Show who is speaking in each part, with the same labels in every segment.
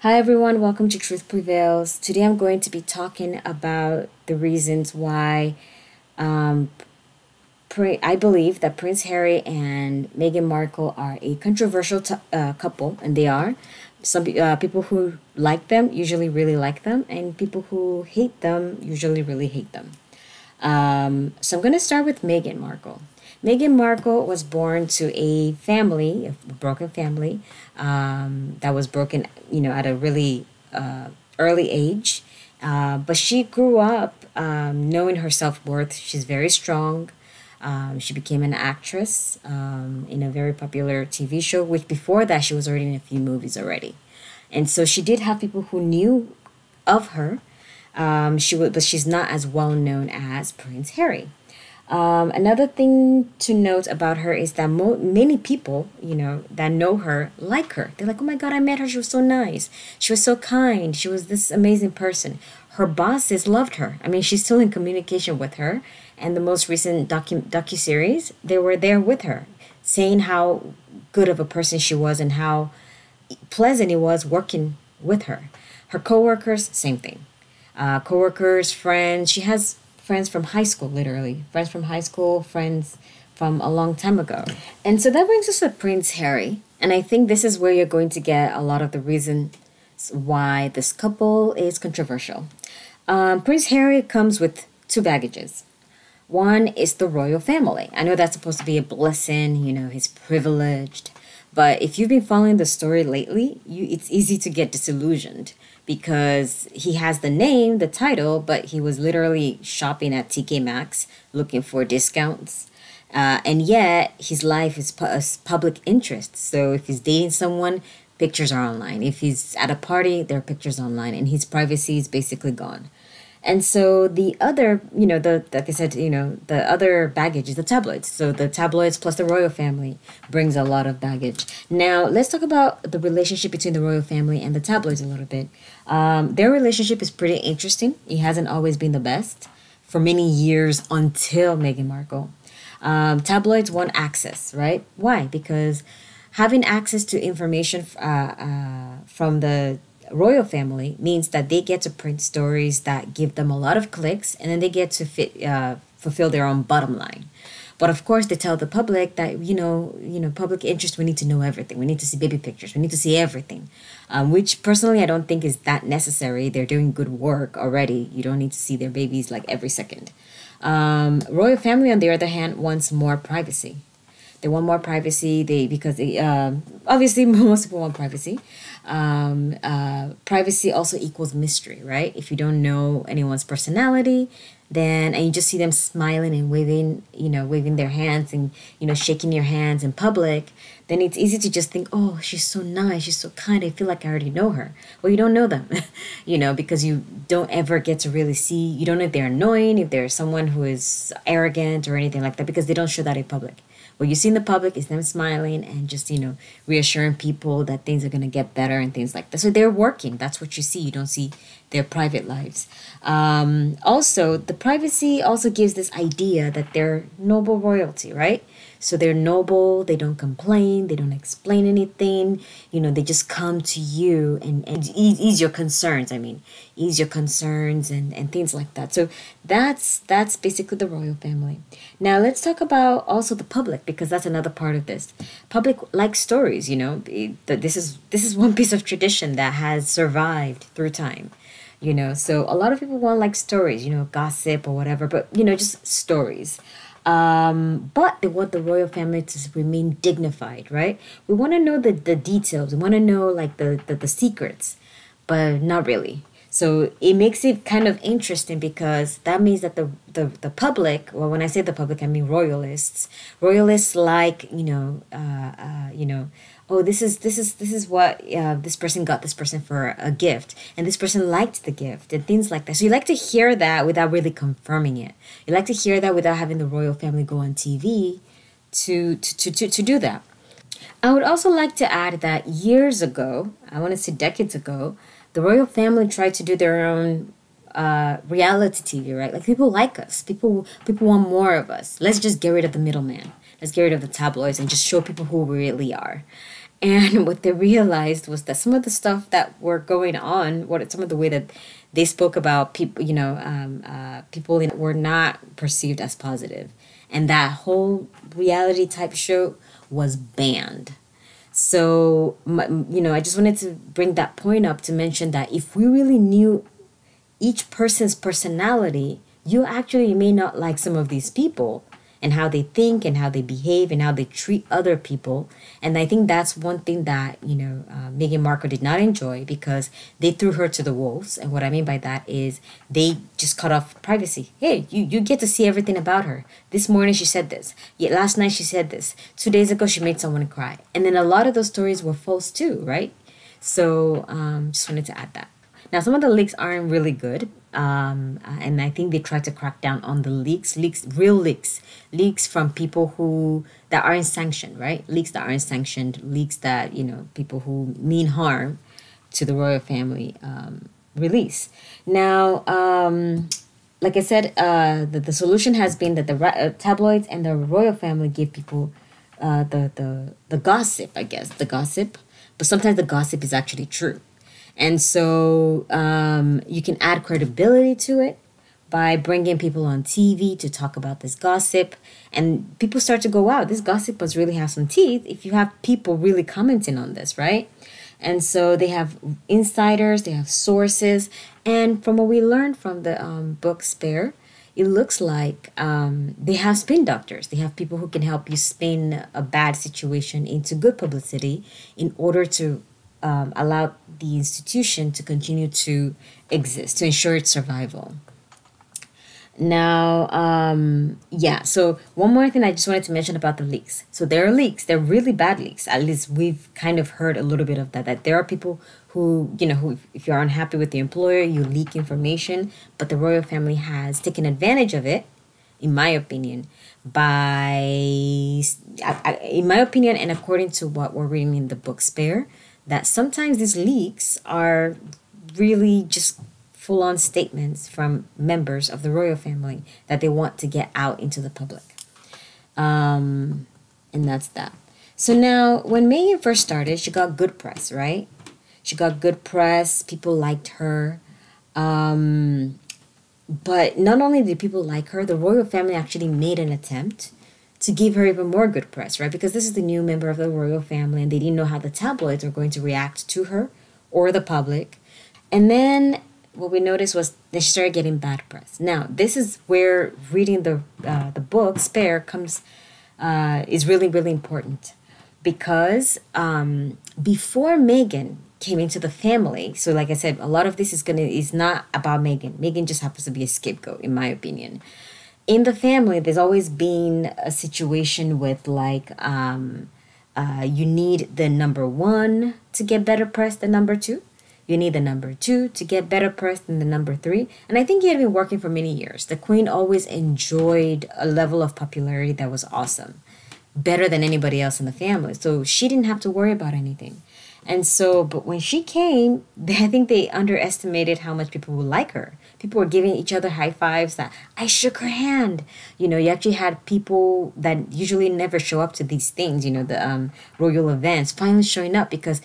Speaker 1: Hi everyone, welcome to Truth Prevails. Today I'm going to be talking about the reasons why um, I believe that Prince Harry and Meghan Markle are a controversial couple, and they are. People who like them usually really like them, and people who hate them usually really hate them. So I'm going to start with Meghan Markle. Meghan Markle was born to a family, a broken family, that was broken, at a really early age. But she grew up knowing her self worth. She's very strong. She became an actress in a very popular TV show, which before that she was already in a few movies already. And so she did have people who knew of her. But she's not as well known as Prince Harry. Another thing to note about her is that many people, that know her like her. They're like, oh my God, I met her. She was so nice. She was so kind. She was this amazing person. Her bosses loved her. I mean, she's still in communication with her. And the most recent docu-series, they were there with her, saying how good of a person she was and how pleasant it was working with her. Her coworkers, same thing. Coworkers, friends. She has friends from high school, literally. Friends from high school, friends from a long time ago. And so that brings us to Prince Harry. And I think this is where you're going to get a lot of the reasons why this couple is controversial. Prince Harry comes with two baggages. One is the royal family. I know that's supposed to be a blessing, he's privileged. But if you've been following the story lately, it's easy to get disillusioned because he has the name, the title, but he was literally shopping at TK Maxx looking for discounts. And yet his life is public interest. So if he's dating someone, pictures are online. If he's at a party, there are pictures online, and his privacy is basically gone. And so the other, like I said, the other baggage is the tabloids. So the tabloids plus the royal family brings a lot of baggage. Now, let's talk about the relationship between the royal family and the tabloids a little bit. Their relationship is pretty interesting. It hasn't always been the best for many years until Meghan Markle. Tabloids want access, right? Why? Because having access to information from the royal family means that they get to print stories that give them a lot of clicks, and then they get to fulfill their own bottom line. But of course, they tell the public that public interest. We need to know everything. We need to see baby pictures. We need to see everything, which personally I don't think is that necessary. They're doing good work already. You don't need to see their babies like every second. Royal family, on the other hand, wants more privacy. They want more privacy. Obviously most people want privacy. Privacy also equals mystery, right? If you don't know anyone's personality, and you just see them smiling and waving their hands and shaking your hands in public, then it's easy to just think, oh, she's so nice, she's so kind, I feel like I already know her. Well, you don't know them, because you don't ever get to really see. You don't know if they're annoying, if they're someone who is arrogant or anything like that, because they don't show that in public. What you see in the public is them smiling and just, reassuring people that things are going to get better and things like that. So they're working. That's what you see. You don't see their private lives. Also, the privacy also gives this idea that they're noble royalty, right? So they're noble, they don't complain, they don't explain anything, they just come to you and ease your concerns. Ease your concerns and things like that. So that's basically the royal family. Now let's talk about also the public, because that's another part of this. Public likes stories, this is one piece of tradition that has survived through time. So a lot of people want like stories, gossip or whatever, but just stories. But they want the royal family to remain dignified, right? We want to know the details. We want to know like the secrets, but not really. So it makes it kind of interesting, because that means that the public, well, when I say the public, I mean royalists. Royalists like, oh, this is what this person got this person for a gift, and this person liked the gift and things like that. So you like to hear that without really confirming it. You like to hear that without having the royal family go on TV to do that. I would also like to add that years ago, I want to say decades ago, the royal family tried to do their own reality TV, right? Like, people like us. People want more of us. Let's just get rid of the middleman. Let's get rid of the tabloids and just show people who we really are. And what they realized was that some of the stuff that were going on, what some of the way that they spoke about people, people were not perceived as positive, and that whole reality type show was banned. So, I just wanted to bring that point up to mention that if we really knew each person's personality, you actually may not like some of these people and how they think and how they behave and how they treat other people. And I think that's one thing that, Meghan Markle did not enjoy, because they threw her to the wolves. And what I mean by that is they just cut off privacy. Hey, you get to see everything about her. This morning she said this. Yet last night she said this. 2 days ago she made someone cry. And then a lot of those stories were false too, right? So just wanted to add that. Now, some of the leaks aren't really good. And I think they try to crack down on the real leaks from people that aren't sanctioned, right? Leaks that aren't sanctioned, leaks that, people who mean harm to the royal family release. Now, like I said, the solution has been that the tabloids and the royal family give people the gossip, I guess, the gossip. But sometimes the gossip is actually true. And so you can add credibility to it by bringing people on TV to talk about this gossip. And people start to go, wow, this gossip must really have some teeth if you have people really commenting on this, right? And so they have insiders, they have sources. And from what we learned from the book Spare, it looks like they have spin doctors. They have people who can help you spin a bad situation into good publicity in order to allow the institution to continue to exist, to ensure its survival. Now, so one more thing I just wanted to mention about the leaks. So there are leaks. They're really bad leaks. At least we've kind of heard a little bit of that there are people who, who if you're unhappy with the employer, you leak information. But the royal family has taken advantage of it, in my opinion, and according to what we're reading in the book Spare, that sometimes these leaks are really just full-on statements from members of the royal family that they want to get out into the public. And that's that. So now, when Meghan first started, she got good press, right? She got good press. People liked her. But not only did people like her, the royal family actually made an attempt to give her even more good press, right? Because this is the new member of the royal family, and they didn't know how the tabloids were going to react to her or the public. And then what we noticed was they started getting bad press. Now, this is where reading the book Spare is really, really important, because before Meghan came into the family, so like I said, a lot of this is not about Meghan. Meghan just happens to be a scapegoat, in my opinion. In the family, there's always been a situation with you need the number one to get better press than number two. You need the number two to get better press than the number three. And I think it had been working for many years. The queen always enjoyed a level of popularity that was awesome, better than anybody else in the family. So she didn't have to worry about anything. And so, but when she came, I think they underestimated how much people would like her. People were giving each other high fives that I shook her hand. You actually had people that usually never show up to these things, the royal events, finally showing up because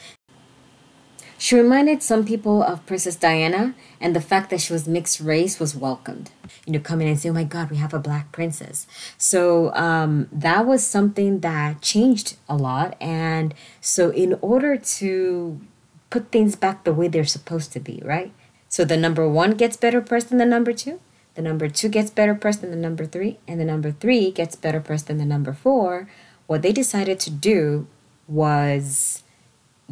Speaker 1: she reminded some people of Princess Diana, and the fact that she was mixed race was welcomed. Coming and saying, oh my God, we have a black princess. So that was something that changed a lot. And so in order to put things back the way they're supposed to be, right? So the number one gets better press than the number two. The number two gets better press than the number three. And the number three gets better press than the number four. What they decided to do was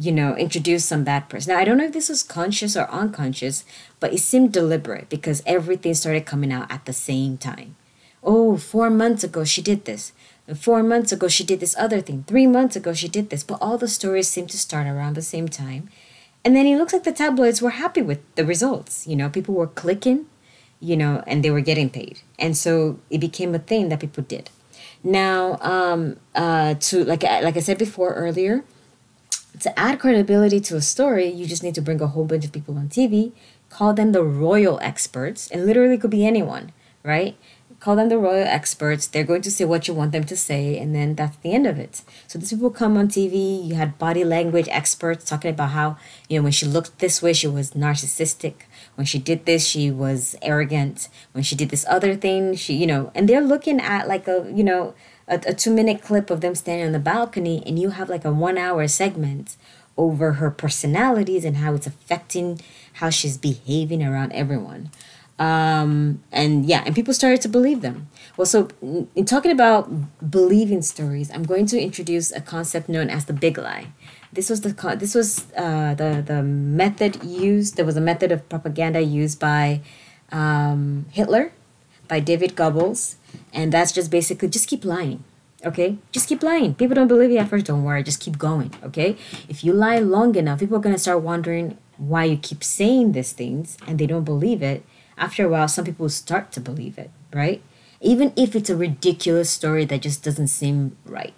Speaker 1: introduce some bad press. Now, I don't know if this was conscious or unconscious, but it seemed deliberate because everything started coming out at the same time. Oh, 4 months ago, she did this. 4 months ago, she did this other thing. 3 months ago, she did this. But all the stories seem to start around the same time. And then it looks like the tabloids were happy with the results. People were clicking, and they were getting paid. And so it became a thing that people did. Now, like I said before earlier, to add credibility to a story, you just need to bring a whole bunch of people on TV, call them the royal experts, and literally could be anyone, right? call them the royal experts. They're going to say what you want them to say, and then that's the end of it. So these people come on TV. You had body language experts talking about how, when she looked this way, she was narcissistic. When she did this, she was arrogant. When she did this other thing, and they're looking at like a 2-minute clip of them standing on the balcony, and you have like a 1-hour segment over her personalities and how it's affecting how she's behaving around everyone. And people started to believe them. Well, so in talking about believing stories, I'm going to introduce a concept known as the big lie. This was the method used. There was a method of propaganda used by Hitler, by David Goebbels, and that's just basically just keep lying. Okay, just keep lying. People don't believe you at first. Don't worry, just keep going. Okay, if you lie long enough, people are gonna start wondering why you keep saying these things, and they don't believe it. After a while, some people will start to believe it, right? Even if it's a ridiculous story that just doesn't seem right.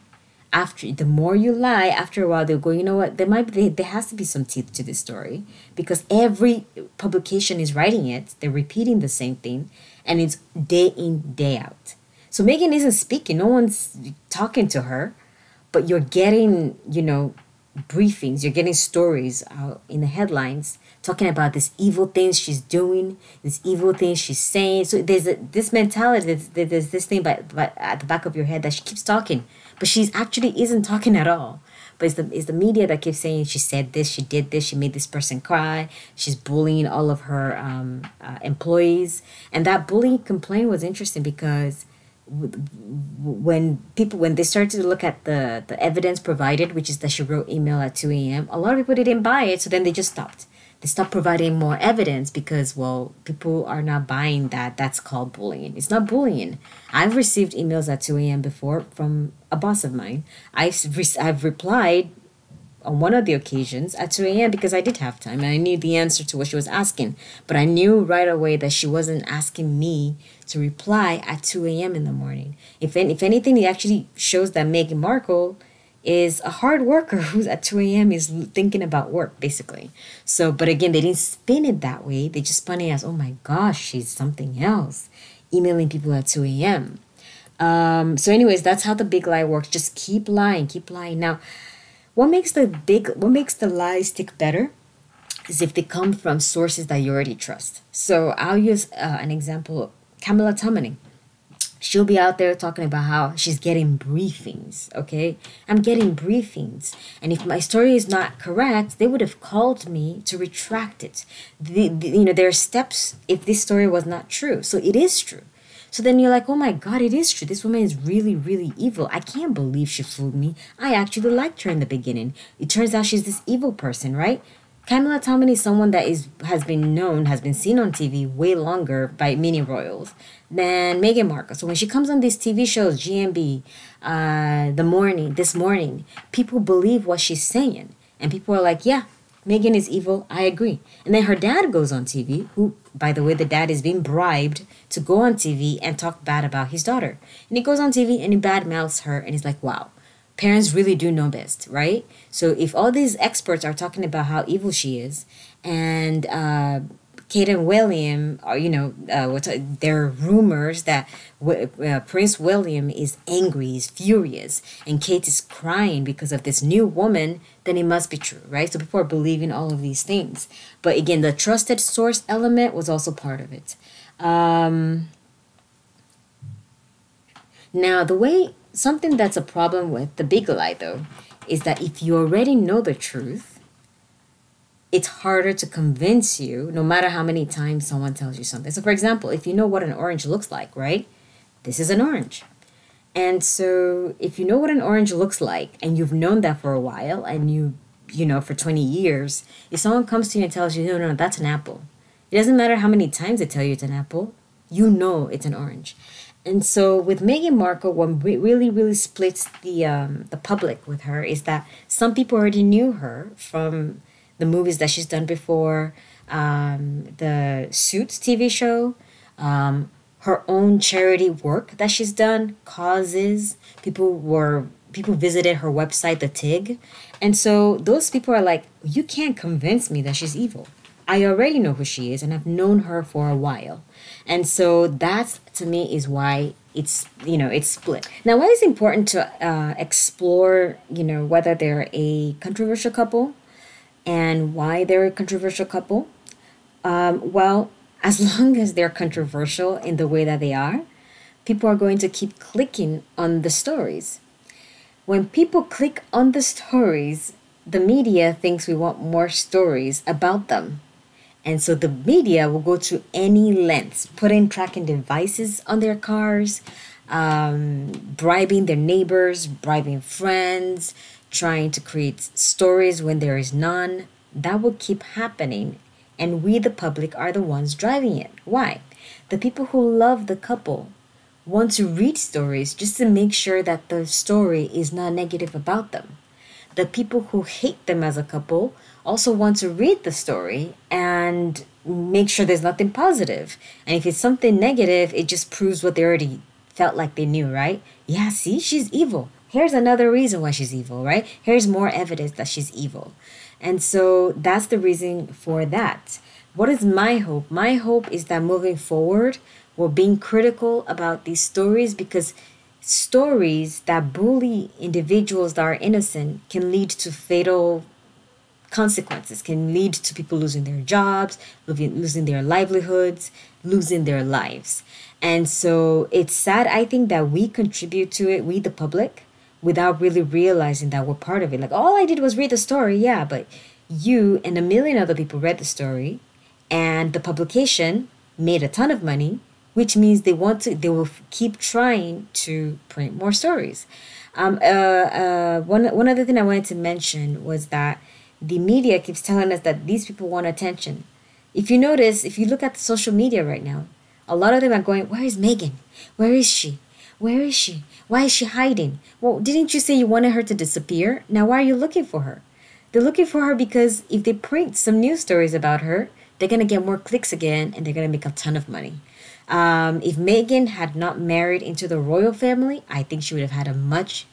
Speaker 1: After the more you lie, after a while they'll go, you know what? There has to be some teeth to this story, because every publication is writing it. They're repeating the same thing, and it's day in, day out. So Meghan isn't speaking. No one's talking to her, but you're getting, briefings. You're getting stories out in the headlines talking about this evil things she's doing, this evil things she's saying. So there's this mentality, there's this thing but at the back of your head that she keeps talking, but she's actually isn't talking at all. But it's the media that keeps saying she said this, she did this, she made this person cry, she's bullying all of her employees. And that bullying complaint was interesting because when they started to look at the evidence provided, which is that she wrote email at 2 a.m., a lot of people didn't buy it, so then they just stopped. They stopped providing more evidence because, well, people are not buying that. That's called bullying. It's not bullying. I've received emails at 2 a.m. before from a boss of mine. I've replied on one of the occasions at 2 a.m. because I did have time and I knew the answer to what she was asking. But I knew right away that she wasn't asking me to reply at 2 a.m. in the morning. If anything, it actually shows that Meghan Markle is a hard worker who's at 2 a.m. is thinking about work, basically. So, but again, they didn't spin it that way. They just spun it as, oh my gosh, she's something else, emailing people at 2 a.m. So anyways, that's how the big lie works. Just keep lying, keep lying. Now, what makes the lies stick better is if they come from sources that you already trust. So I'll use an example. Kamala Tammany. She'll be out there talking about how she's getting briefings, okay? I'm getting briefings. And if my story is not correct, they would have called me to retract it. There are steps if this story was not true. So it is true. So then you're like, oh my God, it is true. This woman is really, really evil. I can't believe she fooled me. I actually liked her in the beginning. It turns out she's this evil person, right? Kamala Tammany is someone that has been seen on TV way longer by many royals than Meghan Markle. So when she comes on these TV shows, GMB, This Morning, people believe what she's saying. And people are like, yeah, Meghan is evil. I agree. And then her dad goes on TV, who, by the way, the dad is being bribed to go on TV and talk bad about his daughter. And he goes on TV and he badmouths her and he's like, wow. Parents really do know best, right? So if all these experts are talking about how evil she is, and Kate and William are, there are rumors that Prince William is angry, he's furious, and Kate is crying because of this new woman, then it must be true, right? So people are believing all of these things. But again, the trusted source element was also part of it. Now, something that's a problem with the big lie, though, is that if you already know the truth, it's harder to convince you no matter how many times someone tells you something. So, for example, if you know what an orange looks like, right? This is an orange. And so if you know what an orange looks like and you've known that for a while and for 20 years, if someone comes to you and tells you, no, that's an apple. It doesn't matter how many times they tell you it's an apple. You know it's an orange. And so with Meghan Markle, what really, really splits the public with her is that some people already knew her from the movies that she's done before, the Suits TV show, her own charity work that she's done, causes. People visited her website, The Tig. And so those people are like, you can't convince me that she's evil. I already know who she is and I've known her for a while. And so that's to me is why it's split. Now, why is it important to explore, whether they're a controversial couple and why they're a controversial couple? Well, as long as they're controversial in the way that they are, people are going to keep clicking on the stories. When people click on the stories, the media thinks we want more stories about them. And so the media will go to any lengths, putting tracking devices on their cars, bribing their neighbors, bribing friends, trying to create stories when there is none. That will keep happening. And we, the public, are the ones driving it. Why? The people who love the couple want to read stories just to make sure that the story is not negative about them. The people who hate them as a couple also want to read the story and make sure there's nothing positive. And if it's something negative, it just proves what they already felt like they knew, right? Yeah, see, she's evil. Here's another reason why she's evil, right? Here's more evidence that she's evil. And so that's the reason for that. What is my hope? My hope is that moving forward, we're being critical about these stories, because stories that bully individuals that are innocent can lead to fatal consequences, can lead to people losing their jobs, losing their livelihoods, losing their lives. And so it's sad, I think, that we contribute to it, we the public, without really realizing that we're part of it. Like, all I did was read the story, yeah, but you and a million other people read the story, and the publication made a ton of money, which means they will keep trying to print more stories. One other thing I wanted to mention was that the media keeps telling us that these people want attention. If you notice, if you look at social media right now, a lot of them are going, "Where is Megan? Where is she? Where is she? Why is she hiding? Well, didn't you say you wanted her to disappear? Now why are you looking for her?" They're looking for her because if they print some news stories about her, they're going to get more clicks again and they're going to make a ton of money. If Meghan had not married into the royal family, I think she would have had a much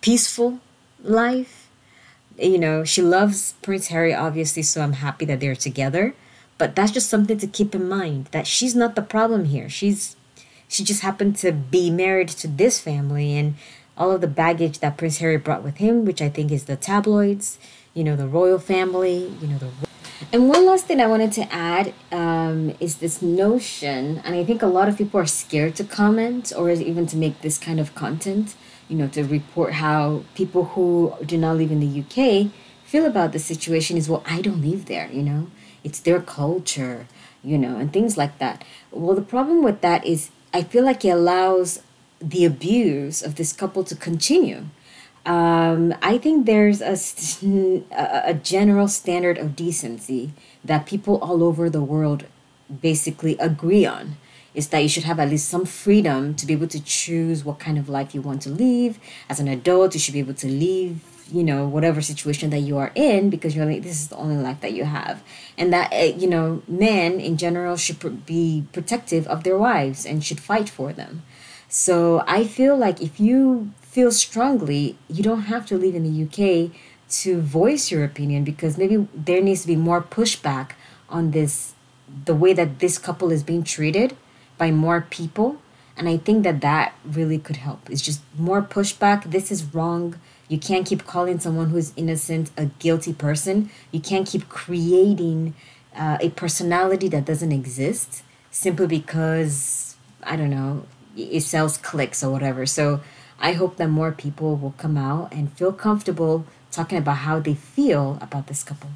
Speaker 1: peaceful life. She loves Prince Harry, obviously, so I'm happy that they're together. But that's just something to keep in mind, that she's not the problem here. She just happened to be married to this family, and all of the baggage that Prince Harry brought with him, which I think is the tabloids, the royal family, And one last thing I wanted to add is this notion, and I think a lot of people are scared to comment or even to make this kind of content, to report how people who do not live in the UK feel about the situation is, well, I don't live there, it's their culture, and things like that. Well, the problem with that is I feel like it allows the abuse of this couple to continue. I think there's a general standard of decency that people all over the world basically agree on, is that you should have at least some freedom to be able to choose what kind of life you want to live. As an adult, you should be able to leave, whatever situation that you are in, because you're like, this is the only life that you have. And that, men in general should be protective of their wives and should fight for them. So I feel like if you feel strongly, you don't have to live in the UK to voice your opinion, because maybe there needs to be more pushback on this, the way that this couple is being treated by more people. And I think that really could help. It's just more pushback. This is wrong. You can't keep calling someone who's innocent a guilty person. You can't keep creating a personality that doesn't exist simply because, I don't know, it sells clicks or whatever. So I hope that more people will come out and feel comfortable talking about how they feel about this couple.